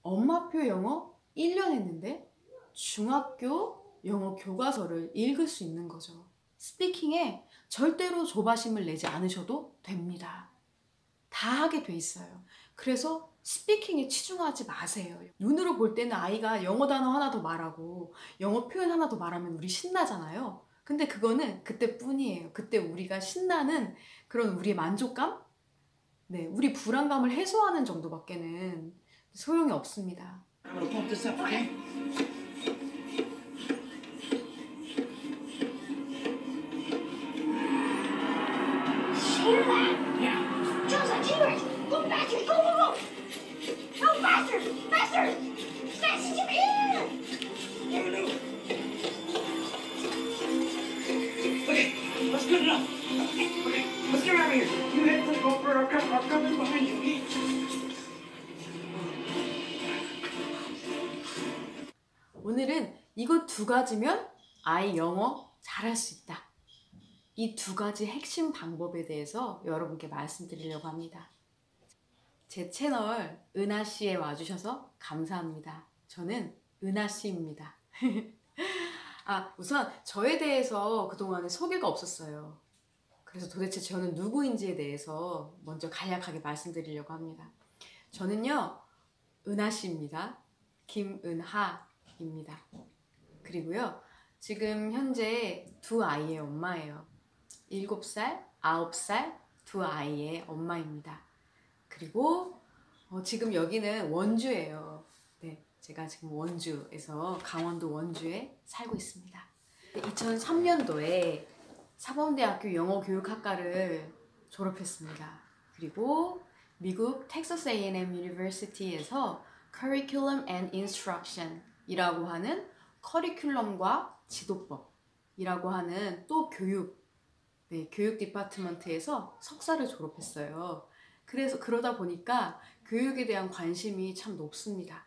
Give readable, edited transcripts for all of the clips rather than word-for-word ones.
엄마표 영어 1년 했는데 중학교 영어 교과서를 읽을 수 있는 거죠. 스피킹에 절대로 조바심을 내지 않으셔도 됩니다. 다 하게 돼 있어요. 그래서 스피킹에 치중하지 마세요. 눈으로 볼 때는 아이가 영어 단어 하나 더 말하고 영어 표현 하나 더 말하면 우리 신나잖아요. 근데 그거는 그때뿐이에요. 그때 우리가 신나는 그런 우리의 만족감? 네, 우리 불안감을 해소하는 정도밖에는 소용이 없습니다. I'm gonna pump this up, okay? Hear that? Yeah. Sounds like T-Rex. Go faster, go, go, go! Go faster, faster! As fast as you can! No, no. Okay, that's good enough. Okay, let's get out of here. You head for the GoPro. I'll come in behind you, okay? 오늘은 이거 두 가지면 아이 영어 잘할 수 있다. 이 두 가지 핵심 방법에 대해서 여러분께 말씀드리려고 합니다. 제 채널 은하씨에 와주셔서 감사합니다. 저는 은하씨입니다. 우선 저에 대해서 그동안에 소개가 없었어요. 그래서 도대체 저는 누구인지에 대해서 먼저 간략하게 말씀드리려고 합니다. 저는요, 은하씨입니다. 김은하입니다. 그리고요, 지금 현재 두 아이의 엄마예요. 7살, 9살 두 아이의 엄마입니다. 그리고 지금 여기는 원주예요. 네, 제가 지금 원주에서 강원도 원주에 살고 있습니다. 2003년도에 사범대학교 영어교육학과를 졸업했습니다. 그리고 미국 텍사스 A&M 유니버시티에서 Curriculum and Instruction 이라고 하는 커리큘럼과 지도법이라고 하는 또 교육 디파트먼트에서 석사를 졸업했어요. 그래서 그러다 보니까 교육에 대한 관심이 참 높습니다.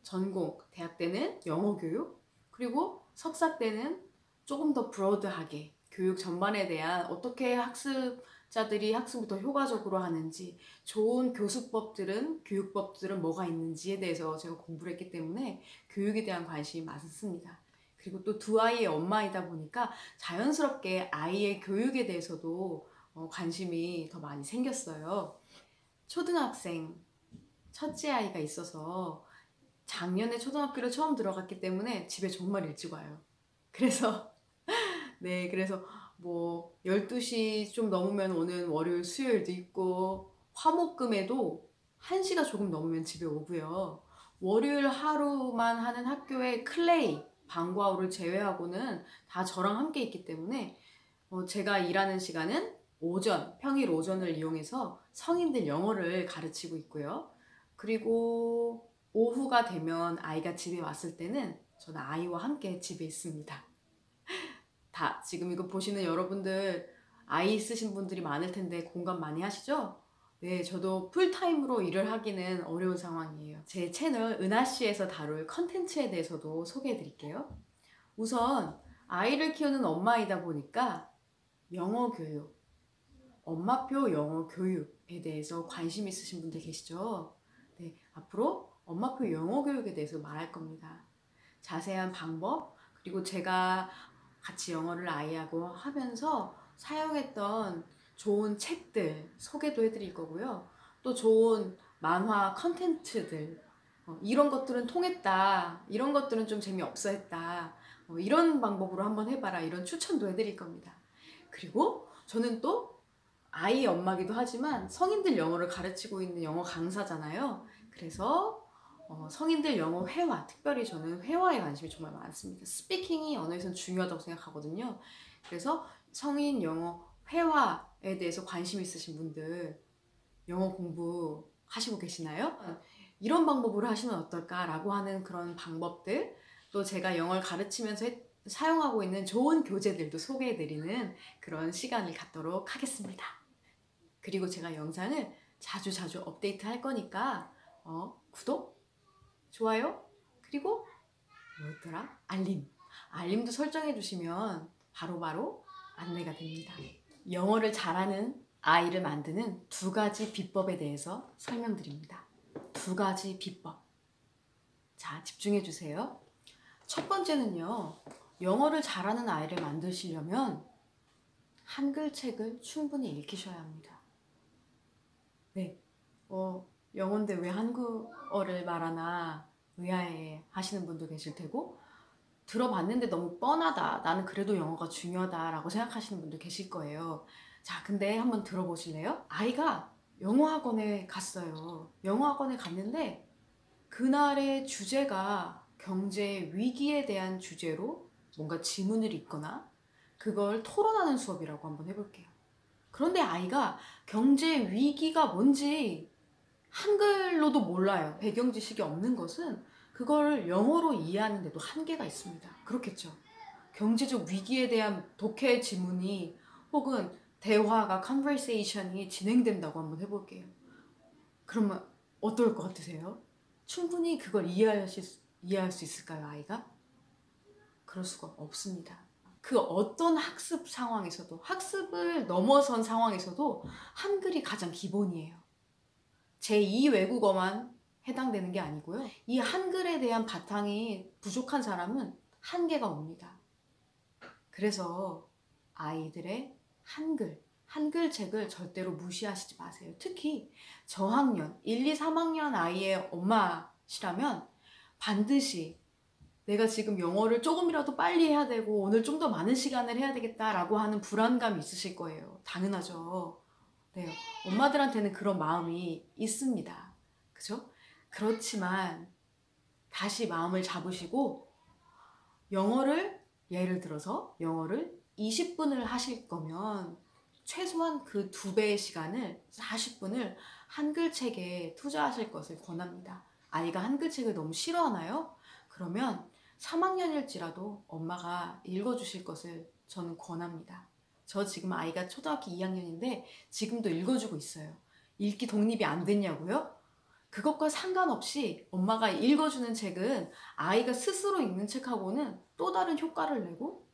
전공, 대학 때는 영어 교육, 그리고 석사 때는 조금 더 브로드하게 교육 전반에 대한 어떻게 학습자들이 학습을 더 효과적으로 하는지, 좋은 교육법들은 뭐가 있는지에 대해서 제가 공부를 했기 때문에 교육에 대한 관심이 많습니다. 그리고 또 두 아이의 엄마이다 보니까 자연스럽게 아이의 교육에 대해서도 관심이 더 많이 생겼어요. 초등학생 첫째 아이가 있어서 작년에 초등학교를 처음 들어갔기 때문에 집에 정말 일찍 와요. 그래서 그래서 뭐 12시 좀 넘으면 오는 월요일 수요일도 있고, 화목금에도 1시가 조금 넘으면 집에 오고요. 월요일 하루만 하는 학교의 클레이 방과후를 제외하고는 다 저랑 함께 있기 때문에 제가 일하는 시간은 평일 오전을 이용해서 성인들 영어를 가르치고 있고요. 그리고 오후가 되면 아이가 집에 왔을 때는 저는 아이와 함께 집에 있습니다. 지금 이거 보시는 여러분들 아이 있으신 분들이 많을 텐데 공감 많이 하시죠? 네, 저도 풀타임으로 일을 하기는 어려운 상황이에요. 제 채널 은하씨에서 다룰 컨텐츠에 대해서도 소개해 드릴게요. 우선 아이를 키우는 엄마이다 보니까 영어 교육, 엄마표 영어 교육에 대해서 관심 있으신 분들 계시죠? 네, 앞으로 엄마표 영어 교육에 대해서 말할 겁니다. 자세한 방법, 그리고 제가 같이 영어를 아이하고 하면서 사용했던 좋은 책들 소개도 해드릴 거고요. 또 좋은 만화 컨텐츠들, 이런 것들은 통했다, 이런 것들은 좀 재미없어 했다, 이런 방법으로 한번 해봐라, 이런 추천도 해드릴 겁니다. 그리고 저는 또 아이 엄마기도 하지만 성인들 영어를 가르치고 있는 영어 강사잖아요. 그래서 성인들 영어 회화, 특별히 저는 회화에 관심이 정말 많습니다. 스피킹이 언어에서는 중요하다고 생각하거든요. 그래서 성인 영어 회화에 대해서 관심 있으신 분들, 영어 공부하시고 계시나요? 이런 방법으로 하시면 어떨까라고 하는 그런 방법들, 또 제가 영어를 가르치면서 사용하고 있는 좋은 교재들도 소개해드리는 그런 시간을 갖도록 하겠습니다. 그리고 제가 영상을 자주 업데이트 할 거니까 구독, 좋아요, 그리고 뭐였더라? 알림도 설정해 주시면 바로바로 안내가 됩니다. 영어를 잘하는 아이를 만드는 두 가지 비법에 대해서 설명드립니다. 두 가지 비법. 자, 집중해 주세요. 첫 번째는요, 영어를 잘하는 아이를 만드시려면 한글 책을 충분히 읽히셔야 합니다. 네, 영어인데 왜 한국어를 말하나 의아해 하시는 분도 계실 테고, 들어봤는데 너무 뻔하다, 나는 그래도 영어가 중요하다라고 생각하시는 분도 계실 거예요. 자, 근데 한번 들어보실래요? 아이가 영어학원에 갔어요. 영어학원에 갔는데 그날의 주제가 경제 위기에 대한 주제로 뭔가 지문을 읽거나 그걸 토론하는 수업이라고 한번 해볼게요. 그런데 아이가 경제 위기가 뭔지 한글로도 몰라요. 배경 지식이 없는 것은 그걸 영어로 이해하는 데도 한계가 있습니다. 그렇겠죠. 경제적 위기에 대한 독해 지문이 혹은 대화가 conversation이 진행된다고 한번 해볼게요. 그러면 어떨 것 같으세요? 충분히 그걸 이해할 수 있을까요, 아이가? 그럴 수가 없습니다. 그 어떤 학습 상황에서도, 학습을 넘어선 상황에서도 한글이 가장 기본이에요. 제2 외국어만 해당되는 게 아니고요. 이 한글에 대한 바탕이 부족한 사람은 한계가 옵니다. 그래서 아이들의 한글 책을 절대로 무시하시지 마세요. 특히 저학년, 1, 2, 3학년 아이의 엄마시라면 반드시 내가 지금 영어를 조금이라도 빨리 해야 되고 오늘 좀 더 많은 시간을 해야 되겠다라고 하는 불안감이 있으실 거예요. 당연하죠. 네, 엄마들한테는 그런 마음이 있습니다. 그죠? 그렇지만 다시 마음을 잡으시고 예를 들어서 영어를 20분을 하실 거면 최소한 그 2배의 시간을 40분을 한글책에 투자하실 것을 권합니다. 아이가 한글책을 너무 싫어하나요? 그러면 3학년일지라도 엄마가 읽어주실 것을 저는 권합니다. 저 지금 아이가 초등학교 2학년인데 지금도 읽어주고 있어요. 읽기 독립이 안 됐냐고요? 그것과 상관없이 엄마가 읽어주는 책은 아이가 스스로 읽는 책하고는 또 다른 효과를 내고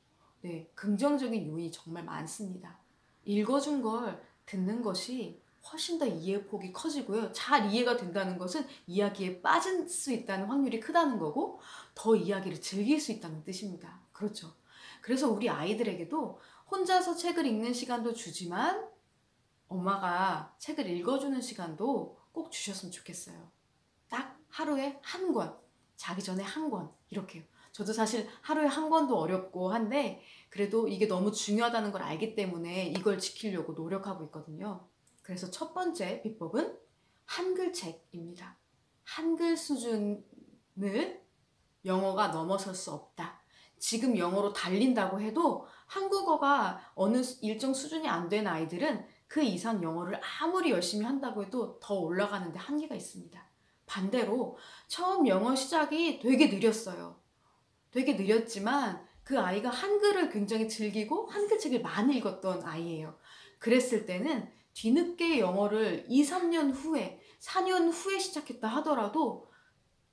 긍정적인 요인이 정말 많습니다. 읽어준 걸 듣는 것이 훨씬 더 이해폭이 커지고요. 잘 이해가 된다는 것은 이야기에 빠질 수 있다는 확률이 크다는 거고 더 이야기를 즐길 수 있다는 뜻입니다. 그렇죠. 그래서 우리 아이들에게도 혼자서 책을 읽는 시간도 주지만 엄마가 책을 읽어주는 시간도 꼭 주셨으면 좋겠어요. 딱 하루에 한 권, 자기 전에 한 권, 이렇게요. 저도 사실 하루에 한 권도 어렵고 한데 그래도 이게 너무 중요하다는 걸 알기 때문에 이걸 지키려고 노력하고 있거든요. 그래서 첫 번째 비법은 한글책입니다. 한글 수준을 영어가 넘어설 수 없다. 지금 영어로 달린다고 해도 한국어가 어느 일정 수준이 안 된 아이들은 그 이상 영어를 아무리 열심히 한다고 해도 더 올라가는데 한계가 있습니다. 반대로 처음 영어 시작이 되게 느렸어요. 되게 느렸지만 그 아이가 한글을 굉장히 즐기고 한글책을 많이 읽었던 아이예요. 그랬을 때는 뒤늦게 영어를 2, 3년 후에, 4년 후에 시작했다 하더라도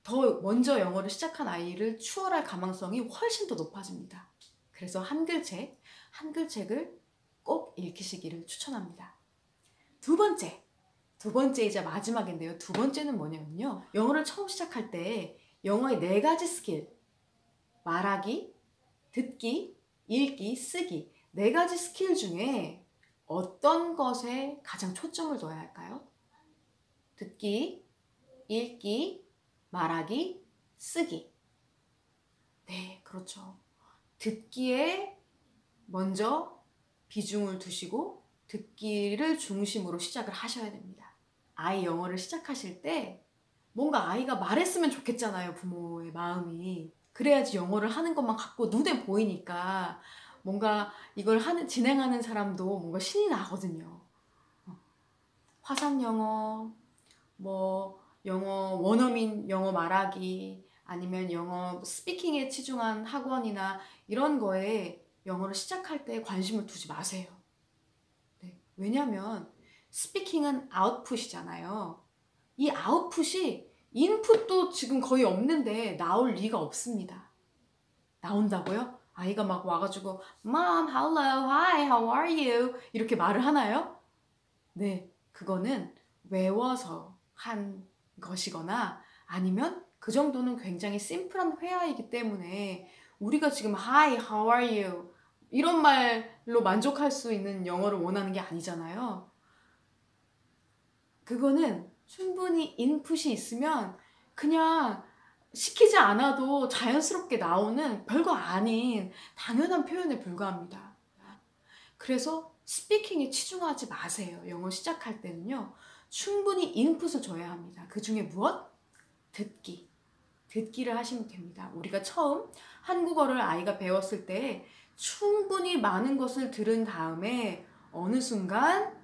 더 먼저 영어를 시작한 아이를 추월할 가망성이 훨씬 더 높아집니다. 그래서 한글책을 꼭 읽히시기를 추천합니다. 두 번째이자 마지막인데요. 두 번째는 뭐냐면요. 영어를 처음 시작할 때 영어의 4가지 스킬, 말하기, 듣기, 읽기, 쓰기 4가지 스킬 중에 어떤 것에 가장 초점을 둬야 할까요? 듣기, 읽기, 말하기, 쓰기. 네, 그렇죠. 듣기에 먼저 비중을 두시고 듣기를 중심으로 시작을 하셔야 됩니다. 아이 영어를 시작하실 때 뭔가 아이가 말했으면 좋겠잖아요, 부모의 마음이. 그래야지 영어를 하는 것만 갖고 눈에 보이니까 뭔가 이걸 진행하는 사람도 뭔가 신이 나거든요. 화상 영어, 영어 원어민 영어 말하기, 아니면 영어 스피킹에 치중한 학원이나 이런 거에 영어를 시작할 때 관심을 두지 마세요. 네, 왜냐면 스피킹은 아웃풋이잖아요. 이 아웃풋이 인풋도 지금 거의 없는데 나올 리가 없습니다. 나온다고요? 아이가 막 와가지고 Mom, hello, hi, how are you? 이렇게 말을 하나요? 네, 그거는 외워서 한 것이거나 아니면 그 정도는 굉장히 심플한 회화이기 때문에 우리가 지금 Hi, how are you? 이런 말로 만족할 수 있는 영어를 원하는 게 아니잖아요. 그거는 충분히 인풋이 있으면 그냥 시키지 않아도 자연스럽게 나오는 별거 아닌 당연한 표현에 불과합니다. 그래서 스피킹에 치중하지 마세요. 영어 시작할 때는요. 충분히 인풋을 줘야 합니다. 그 중에 무엇? 듣기. 듣기를 하시면 됩니다. 우리가 처음 한국어를 아이가 배웠을 때 충분히 많은 것을 들은 다음에 어느 순간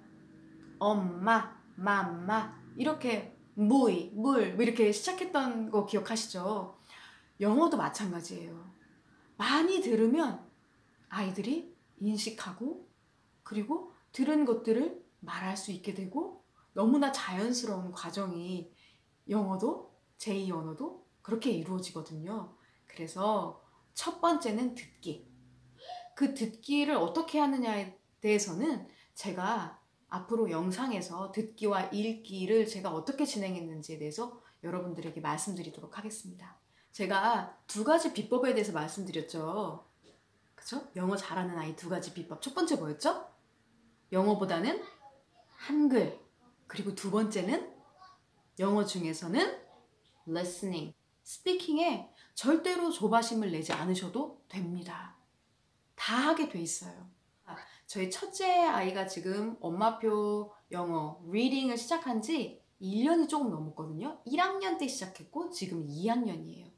엄마, 맘마 이렇게 무이, 물 이렇게 시작했던 거 기억하시죠? 영어도 마찬가지예요. 많이 들으면 아이들이 인식하고 그리고 들은 것들을 말할 수 있게 되고 너무나 자연스러운 과정이 영어도 제2 언어도 그렇게 이루어지거든요. 그래서 첫 번째는 듣기. 그 듣기를 어떻게 하느냐에 대해서는 제가 앞으로 영상에서 듣기와 읽기를 제가 어떻게 진행했는지에 대해서 여러분들에게 말씀드리도록 하겠습니다. 제가 2가지 비법에 대해서 말씀드렸죠. 그쵸? 영어 잘하는 아이 2가지 비법. 첫 번째 뭐였죠? 영어보다는 한글. 그리고 2번째는 영어 중에서는 listening. 스피킹에 절대로 조바심을 내지 않으셔도 됩니다. 다 하게 돼 있어요. 저희 첫째 아이가 지금 엄마표 영어 리딩을 시작한 지 1년이 조금 넘었거든요. 1학년 때 시작했고 지금 2학년이에요.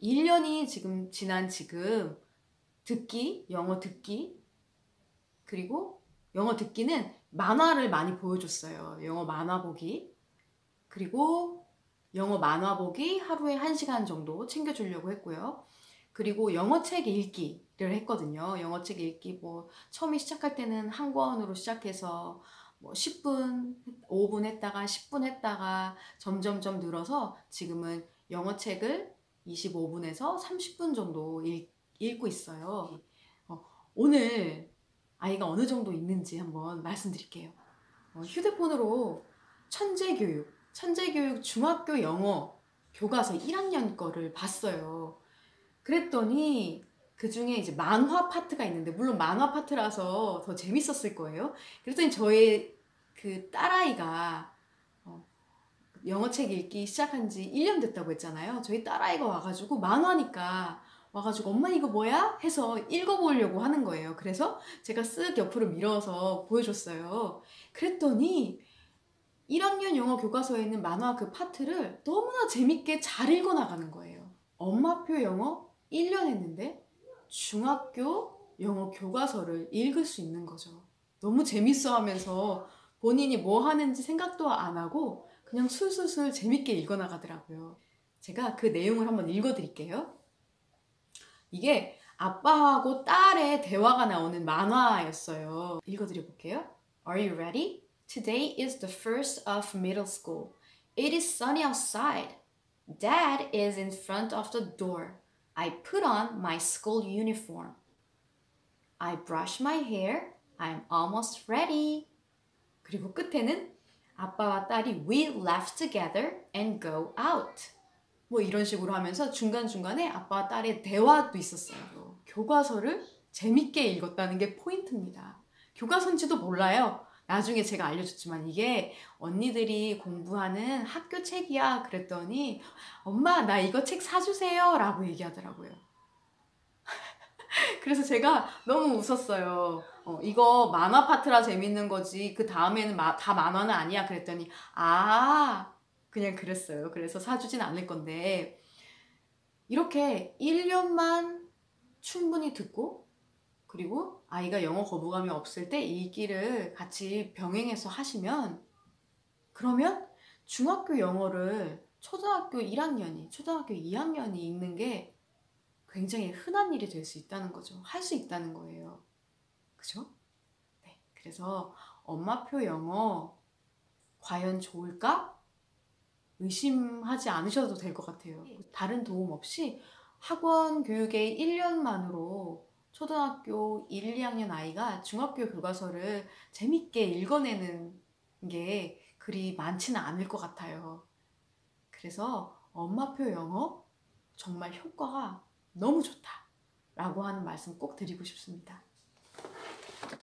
1년이 지금 지난 지금 듣기, 영어 듣기 그리고 영어 듣기는 만화를 많이 보여줬어요. 영어 만화 보기 그리고 영어 만화 보기 하루에 1시간 정도 챙겨주려고 했고요. 그리고 영어책 읽기를 했거든요. 영어책 읽기 뭐 처음에 시작할 때는 한 권으로 시작해서 뭐 10분, 5분 했다가 10분 했다가 점점점 늘어서 지금은 영어책을 25분에서 30분 정도 읽고 있어요. 오늘 아이가 어느 정도 있는지 한번 말씀드릴게요. 휴대폰으로 천재교육 중학교 영어 교과서 1학년 거를 봤어요. 그랬더니 그 중에 이제 만화 파트가 있는데 물론 만화 파트라서 더 재밌었을 거예요. 그랬더니 저희 그 딸아이가 영어책 읽기 시작한 지 1년 됐다고 했잖아요. 저희 딸아이가 와가지고 만화니까 와가지고 엄마 이거 뭐야? 해서 읽어보려고 하는 거예요. 그래서 제가 쓱 옆으로 밀어서 보여줬어요. 그랬더니 1학년 영어 교과서에 있는 만화 그 파트를 너무나 재밌게 잘 읽어나가는 거예요. 엄마표 영어 1년 했는데 중학교 영어 교과서를 읽을 수 있는 거죠. 너무 재밌어 하면서 본인이 뭐 하는지 생각도 안 하고 그냥 술술술 재밌게 읽어나가더라고요. 제가 그 내용을 한번 읽어드릴게요. 이게 아빠하고 딸의 대화가 나오는 만화였어요. 읽어드려볼게요. Are you ready? Today is the first of middle school. It is sunny outside. Dad is in front of the door. I put on my school uniform. I brush my hair. I'm almost ready. 그리고 끝에는 아빠와 딸이 We laugh together and go out. 뭐 이런 식으로 하면서 중간중간에 아빠와 딸의 대화도 있었어요. 교과서를 재밌게 읽었다는 게 포인트입니다. 교과서인지도 몰라요. 나중에 제가 알려줬지만 이게 언니들이 공부하는 학교 책이야 그랬더니 엄마 나 이거 책 사주세요 라고 얘기하더라고요. 그래서 제가 너무 웃었어요. 이거 만화 파트라 재밌는 거지 그 다음에는 다 만화는 아니야 그랬더니 그냥 그랬어요. 그래서 사주진 않을 건데 이렇게 1년만 충분히 듣고 그리고 아이가 영어 거부감이 없을 때 읽기를 같이 병행해서 하시면 그러면 중학교 영어를 초등학교 1학년이, 초등학교 2학년이 읽는 게 굉장히 흔한 일이 될 수 있다는 거죠. 할 수 있다는 거예요. 그죠? 네. 그래서 엄마표 영어 과연 좋을까? 의심하지 않으셔도 될 것 같아요. 다른 도움 없이 학원 교육의 1년만으로 초등학교 1, 2학년 아이가 중학교 교과서를 재밌게 읽어내는 게 그리 많지는 않을 것 같아요. 그래서 엄마표 영어 정말 효과가 너무 좋다 라고 하는 말씀 꼭 드리고 싶습니다.